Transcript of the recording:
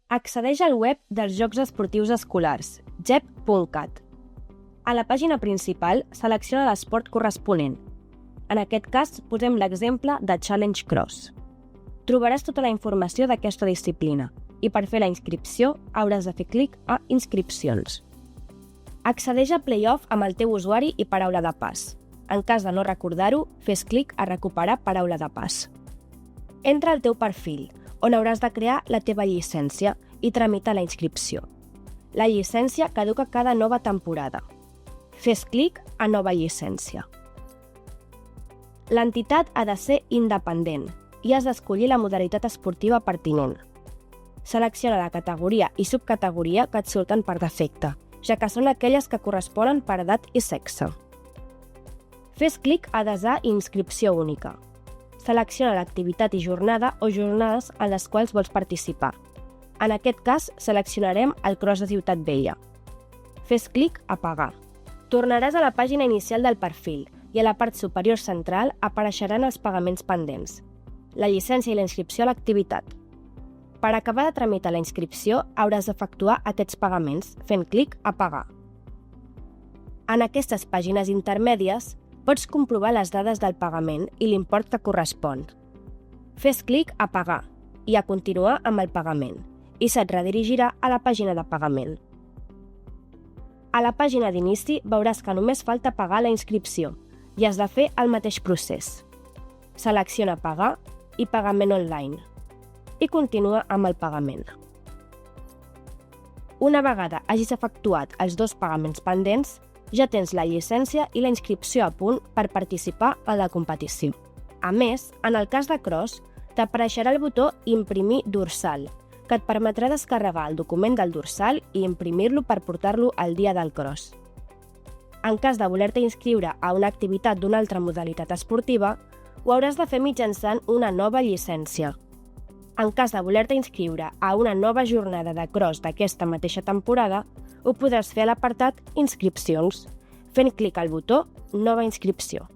Accedeix al web dels Jocs Esportius Escolars, jep.cat. A la pàgina principal, selecciona l'esport corresponent. En aquest cas, posem l'exemple de Challenge Cross. Trobaràs tota la informació d'aquesta disciplina i per fer la inscripció hauràs de fer clic a Inscripcions. Accedeix a Playoff amb el teu usuari i paraula de pas. En cas de no recordar-ho, fes clic a Recuperar paraula de pas. Entra al teu perfil, on hauràs de crear la teva llicència i tramitar la inscripció. La llicència caduca cada nova temporada. Fes clic a Nova llicència. L'entitat ha de ser independent i has d'escollir la modalitat esportiva pertinent. Selecciona la categoria i subcategoria que et surten per defecte, ja que són aquelles que corresponen per edat i sexe. Fes clic a Desar i inscripció única. Selecciona l'activitat i jornada o jornades en les quals vols participar. En aquest cas, seleccionarem el Cross de Ciutat Vella. Fes clic a Pagar. Tornaràs a la pàgina inicial del perfil i a la part superior central apareixeran els pagaments pendents, la llicència i la inscripció a l'activitat. Per acabar de tramitar la inscripció, hauràs d'efectuar aquests pagaments fent clic a Pagar. En aquestes pàgines intermèdies, pots comprovar les dades del pagament i l'import que correspon. Fes clic a Pagar i a Continuar amb el pagament i se't redirigirà a la pàgina de pagament. A la pàgina d'inici veuràs que només falta pagar la inscripció i has de fer el mateix procés. Selecciona Pagar i Pagament online i continua amb el pagament. Una vegada hagis efectuat els dos pagaments pendents, ja tens la llicència i la inscripció a punt per participar a la competició. A més, en el cas de Cross, t'apareixerà el botó Imprimir dorsal, que et permetrà descarregar el document del dorsal i imprimir-lo per portar-lo al dia del Cross. En cas de voler-te inscriure a una activitat d'una altra modalitat esportiva, ho hauràs de fer mitjançant una nova llicència. En cas de voler-te inscriure a una nova jornada de Cross d'aquesta mateixa temporada, ho podràs fer a l'apartat Inscripcions, fent clic al botó Nova inscripció.